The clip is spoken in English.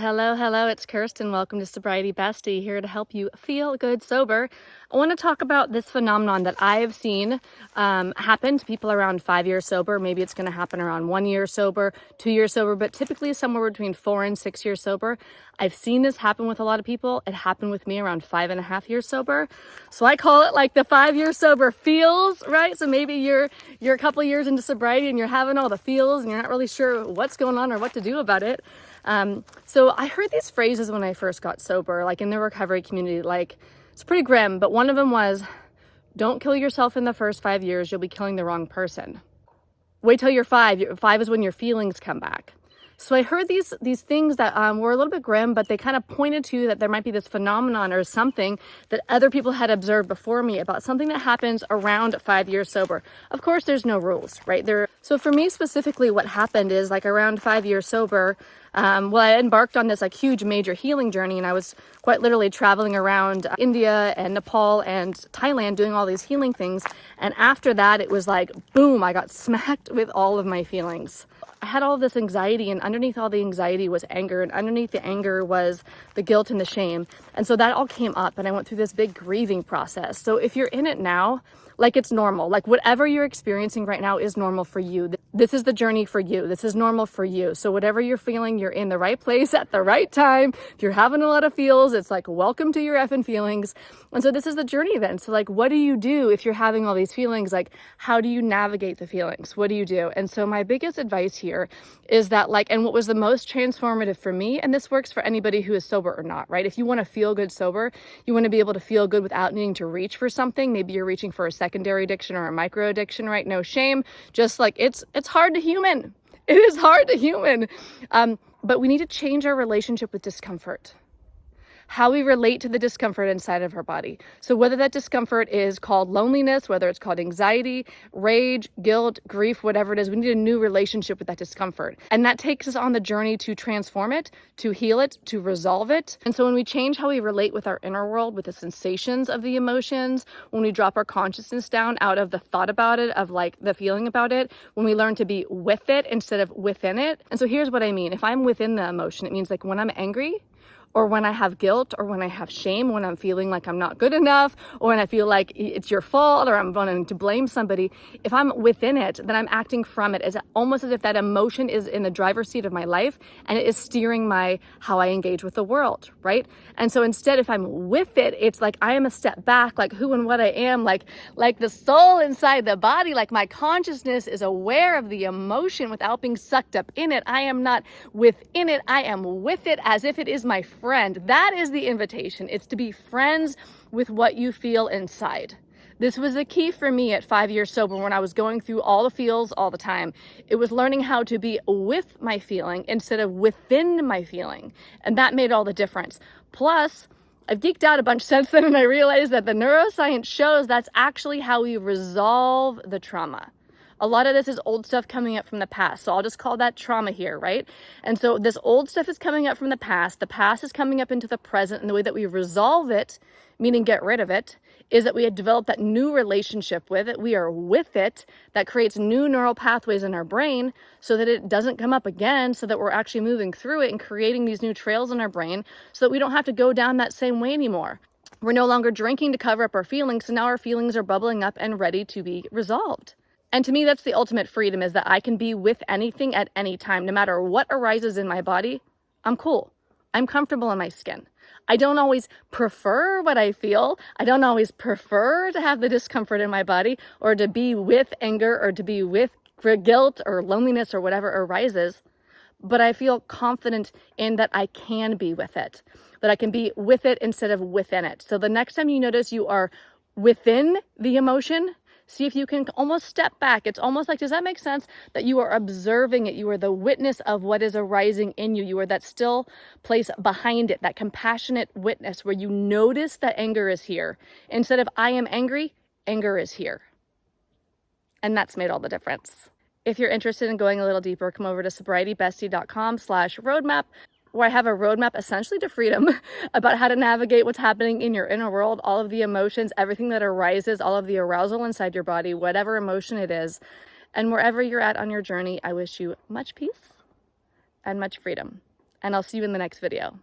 Hello, hello, it's Kirsten. Welcome to Sobriety Bestie, here to help you feel good sober. I want to talk about this phenomenon that I have seen happen to people around 5 years sober. Maybe it's going to happen around 1 year sober, 2 years sober, but typically somewhere between 4 and 6 years sober. I've seen this happen with a lot of people. It happened with me around 5.5 years sober. So I call it like the 5 years sober feels, right? So maybe you're a couple years into sobriety and you're having all the feels and you're not really sure what's going on or what to do about it. So I heard these phrases when I first got sober, like in the recovery community, like it's pretty grim, but one of them was, don't kill yourself in the first 5 years, you'll be killing the wrong person. Wait till you're 5. 5 is when your feelings come back. So I heard these things that were a little bit grim, but they kind of pointed to that there might be this phenomenon or something that other people had observed before me about something that happens around 5 years sober. Of course, there's no rules, right? So for me specifically, what happened is like around 5 years sober, I embarked on this like huge major healing journey, and I was quite literally traveling around India and Nepal and Thailand doing all these healing things. And after that, it was like, boom, I got smacked with all of my feelings. I had all this anxiety, and underneath all the anxiety was anger, and underneath the anger was the guilt and the shame. And so that all came up, and I went through this big grieving process. So if you're in it now, like it's normal, like whatever you're experiencing right now is normal for you. This is the journey for you. This is normal for you. So whatever you're feeling, you're in the right place at the right time. If you're having a lot of feels, it's like, welcome to your effing feelings. And so this is the journey then. So like, what do you do if you're having all these feelings? Like, how do you navigate the feelings? What do you do? And so my biggest advice here is that and what was the most transformative for me, and this works for anybody who is sober or not, right? If you want to feel good sober, you want to be able to feel good without needing to reach for something. Maybe you're reaching for a secondary addiction or a micro addiction, right? No shame. Just like it's hard to human. It is hard to human. But we need to change our relationship with discomfort. How we relate to the discomfort inside of our body. So whether that discomfort is called loneliness, whether it's called anxiety, rage, guilt, grief, whatever it is, we need a new relationship with that discomfort. And that takes us on the journey to transform it, to heal it, to resolve it. And so when we change how we relate with our inner world, with the sensations of the emotions, when we drop our consciousness down out of the thought about it, of like the feeling about it, when we learn to be with it instead of within it. And so here's what I mean. If I'm within the emotion, it means like when I'm angry, or when I have guilt, or when I have shame, when I'm feeling like I'm not good enough, or when I feel like it's your fault, or I'm wanting to blame somebody, if I'm within it, then I'm acting from it. It's almost as if that emotion is in the driver's seat of my life, and it is steering how I engage with the world, right? And so instead, if I'm with it, it's like I am a step back, like who and what I am, like the soul inside the body, like my consciousness is aware of the emotion without being sucked up in it. I am not within it, I am with it as if it is my friend. That is the invitation. It's to be friends with what you feel inside. This was the key for me at 5 years sober when I was going through all the feels all the time. It was learning how to be with my feeling instead of within my feeling. And that made all the difference. Plus, I've geeked out a bunch since then, and I realized that the neuroscience shows that's actually how we resolve the trauma. A lot of this is old stuff coming up from the past. So I'll just call that trauma here, right? And so this old stuff is coming up from the past. The past is coming up into the present. And the way that we resolve it, meaning get rid of it, is that we had developed that new relationship with it. We are with it. That creates new neural pathways in our brain so that it doesn't come up again, so that we're actually moving through it and creating these new trails in our brain so that we don't have to go down that same way anymore. We're no longer drinking to cover up our feelings. So now our feelings are bubbling up and ready to be resolved. And to me, that's the ultimate freedom, is that I can be with anything at any time. No matter what arises in my body, I'm cool. I'm comfortable in my skin. I don't always prefer what I feel. I don't always prefer to have the discomfort in my body, or to be with anger, or to be with guilt or loneliness or whatever arises. But I feel confident in that I can be with it, that I can be with it instead of within it. So the next time you notice you are within the emotion, see if you can almost step back. It's almost like, does that make sense? That you are observing it. You are the witness of what is arising in you. You are that still place behind it, that compassionate witness where you notice that anger is here. Instead of I am angry, anger is here. And that's made all the difference. If you're interested in going a little deeper, come over to sobrietybestie.com/roadmap, where I have a roadmap essentially to freedom about how to navigate what's happening in your inner world, all of the emotions, everything that arises, all of the arousal inside your body, whatever emotion it is. And wherever you're at on your journey, I wish you much peace and much freedom. and I'll see you in the next video.